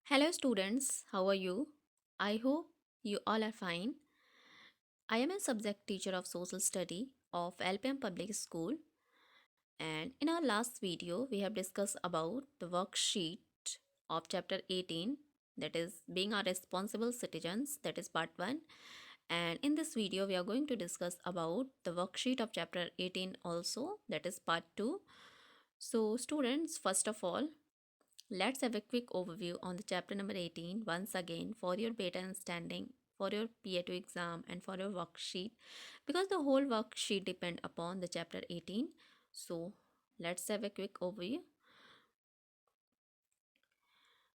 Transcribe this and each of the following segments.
Hello, students. How are you? I hope you all are fine. I am a subject teacher of social study of LPM Public School, and in our last video, we have discussed about the worksheet of chapter 18, that is being a responsible citizens, that is part 1. And in this video, we are going to discuss about the worksheet of chapter 18 also, that is part 2. So, students, first of all, let's have a quick overview on the chapter number 18 once again for your better understanding, for your PA2 exam and for your worksheet, because the whole worksheet depend upon the chapter 18. So let's have a quick overview.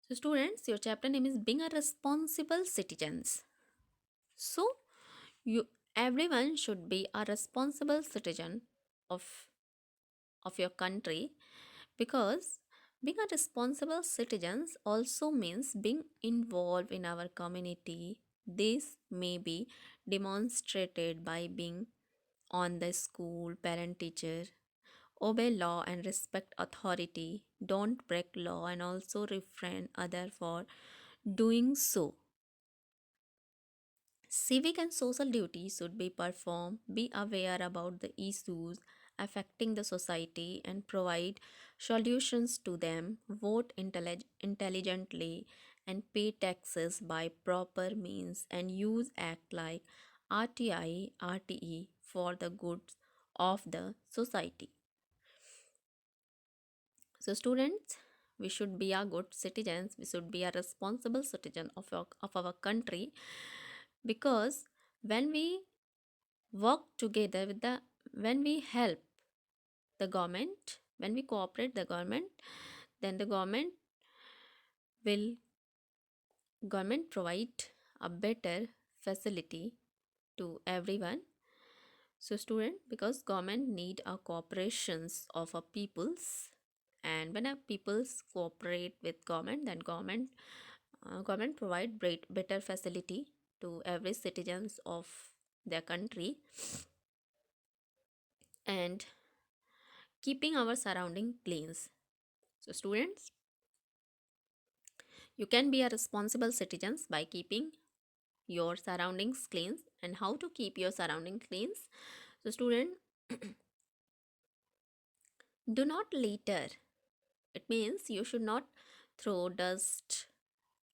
So students, your chapter name is being a responsible citizens. So you everyone should be a responsible citizen of your country, because being a responsible citizens also means being involved in our community. This may be demonstrated by being on the school, parent, teacher, obey law and respect authority, don't break law and also refrain other for doing so. Civic and social duties should be performed, be aware about the issues affecting the society and provide solutions to them, vote intelligently and pay taxes by proper means and use act like RTI, RTE for the goods of the society. So students, we should be a good citizens, we should be a responsible citizen of our country, because when we work together with the when we help the government, when we cooperate the government, then the will government provide a better facility to everyone. So student, because government need a cooperations of a peoples, and when a peoples cooperate with government, then government provide better facility to every citizens of their country, and keeping our surrounding clean. So students, you can be a responsible citizens by keeping your surroundings clean. And how to keep your surroundings clean? So student, do not litter. It means you should not throw dust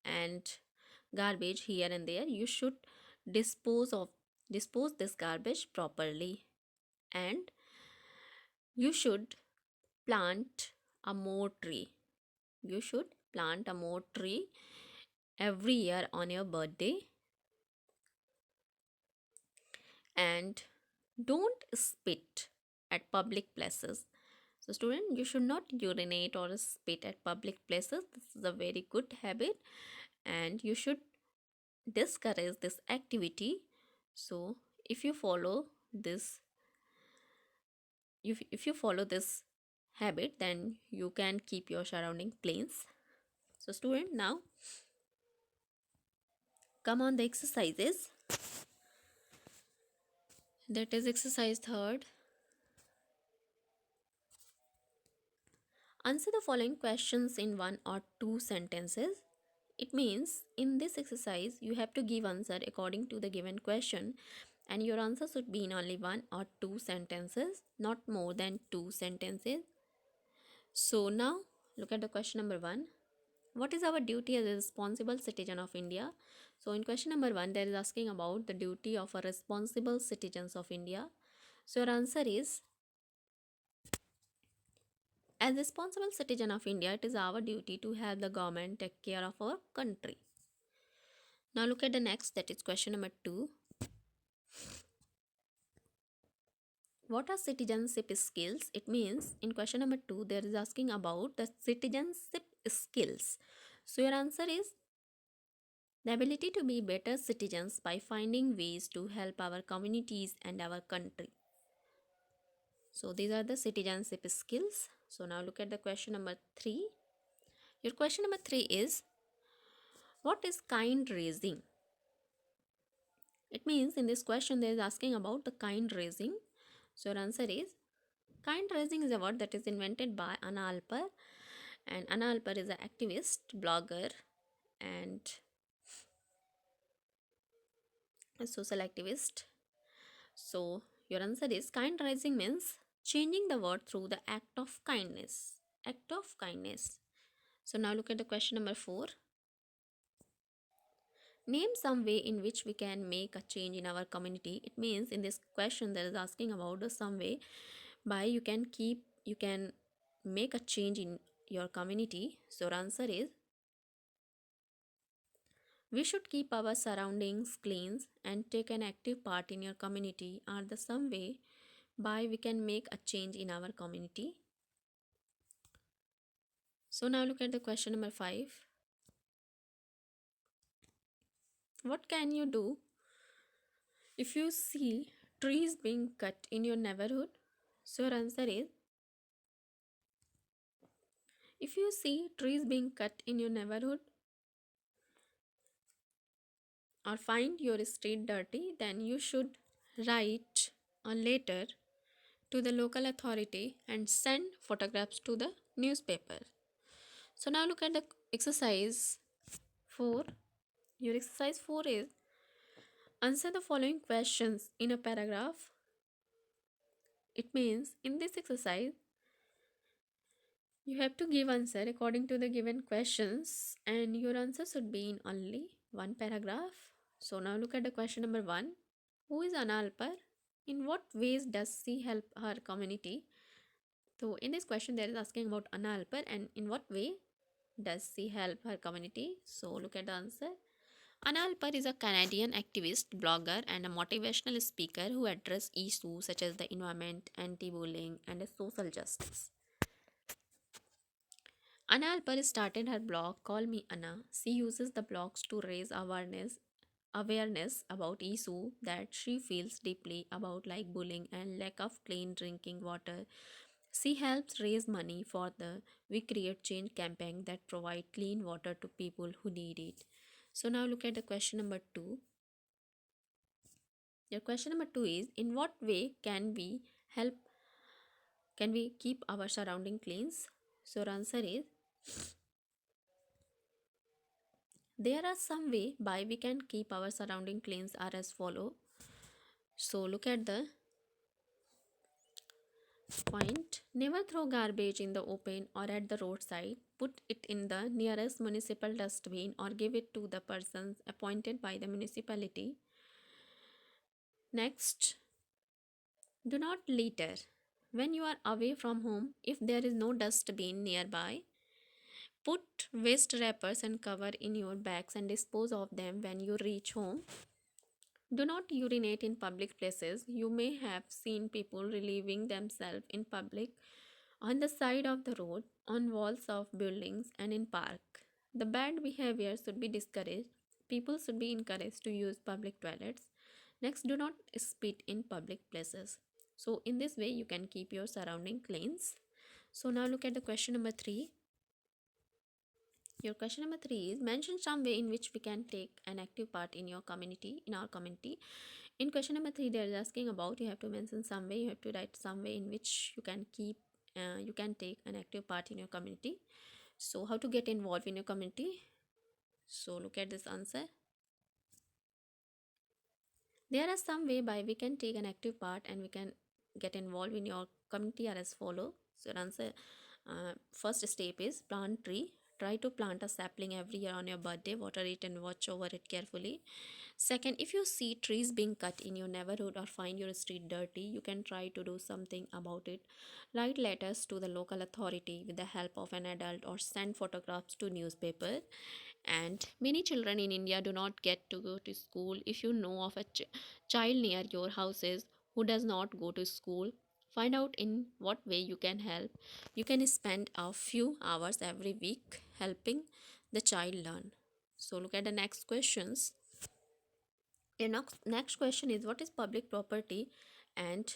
and garbage here and there. You should dispose of dispose this garbage properly, and you should plant a more tree. You should plant a more tree every year on your birthday. And don't spit at public places. So student, you should not urinate or spit at public places. This is a very good habit, and you should discourage this activity. So if you follow this, if you follow this habit, then you can keep your surrounding clean. So student, now come on the exercises. That is exercise third. Answer the following questions in one or two sentences. It means in this exercise you have to give answer according to the given question, and your answer should be in only one or two sentences, not more than two sentences. So now look at the question number 1. What is our duty as a responsible citizen of India? So in question number 1 there is asking about the duty of a responsible citizens of India. So your answer is, as responsible citizen of India, it is our duty to help the government take care of our country. Now look at the next, that is question number 2. What are citizenship skills? It means in question number 2 there is asking about the citizenship skills. So your answer is the ability to be better citizens by finding ways to help our communities and our country. So these are the citizenship skills. So now look at the question number 3. Your question number 3 is, what is kind raising? It means in this question they is asking about the kind raising. So your answer is, kind raising is a word that is invented by Anna Alper, and Anna Alper is an activist, blogger, and a social activist. So your answer is kind rising means changing the world through the act of kindness. Act of kindness. So now look at the question number 4. Name some way in which we can make a change in our community. It means in this question that is asking about the some way by you can make a change in your community. So our answer is we should keep our surroundings clean and take an active part in your community are the some way by we can make a change in our community. So now look at the question number 5. What can you do if you see trees being cut in your neighborhood? So your answer is if you see trees being cut in your neighborhood or find your street dirty, then you should write a letter to the local authority and send photographs to the newspaper. So now look at the exercise 4. Your exercise 4 is answer the following questions in a paragraph. It means in this exercise you have to give answer according to the given questions and your answer should be in only one paragraph. So now look at the question number 1. Who is Anna Alpar? In what ways does she help her community? So in this question there is asking about Anna Alpar and in what way does she help her community? So look at the answer. Anna Alpar is a Canadian activist, blogger, and a motivational speaker who addresses issues such as the environment, anti-bullying, and social justice. Anna Alpar started her blog Call Me Anna. She uses the blogs to raise awareness about issues that she feels deeply about like bullying and lack of clean drinking water. She helps raise money for the We Create Change campaign that provide clean water to people who need it. So now look at the question number 2. Your question number 2 is in what way help can we keep our surrounding clean? So your answer is there are some way by we can keep our surrounding clean are as follow. So look at the point. Never throw garbage in the open or at the roadside. Put it in the nearest municipal dustbin or give it to the persons appointed by the municipality. Next, do not litter. When you are away from home, if there is no dustbin nearby, put waste wrappers and cover in your bags and dispose of them when you reach home. Do not urinate in public places. You may have seen people relieving themselves in public on the side of the road, on walls of buildings, and in park. The bad behavior should be discouraged. People should be encouraged to use public toilets. Next, do not spit in public places. So, in this way, you can keep your surrounding clean. So, now look at the question number 3. Your question number 3 is mention some way in which we can take an active part in your community, in our community. In question number 3, they are asking about you have to mention some way, you have to write some way in which you can take an active part in your community. So, how to get involved in your community? So, look at this answer. There are some way by we can take an active part and we can get involved in your community are as follow. So, answer first step is plant tree. Try to plant a sapling every year on your birthday. Water it and watch over it carefully. Second, if you see trees being cut in your neighborhood or find your street dirty, you can try to do something about it. Write letters to the local authority with the help of an adult or send photographs to newspaper. And many children in India do not get to go to school. If you know of a child near your houses who does not go to school, find out in what way you can help. You can spend a few hours every week helping the child learn. So look at the next questions. Your next question is what is public property and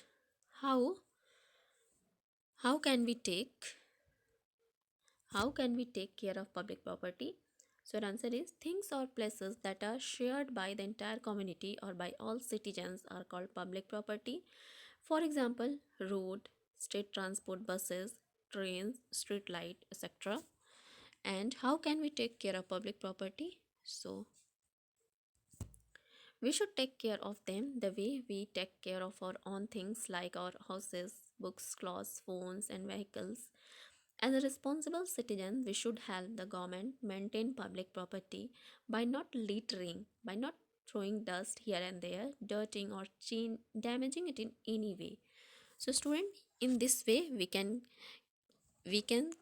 how how can we take how can we take care of public property? So the answer is things or places that are shared by the entire community or by all citizens are called public property. For example, road, state transport, buses, trains, street light, etc. And how can we take care of public property? So we should take care of them the way we take care of our own things like our houses, books, clothes, phones, and vehicles. As a responsible citizen, we should help the government maintain public property by not littering, by not throwing dust here and there, dirting or damaging it in any way. So, student, in this way, we can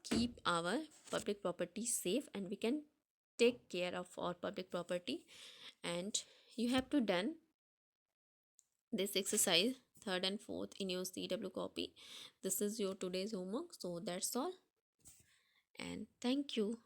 keep our public property safe, and we can take care of our public property. And you have to done this exercise third and fourth in your CW copy. This is your today's homework. So that's all, and thank you.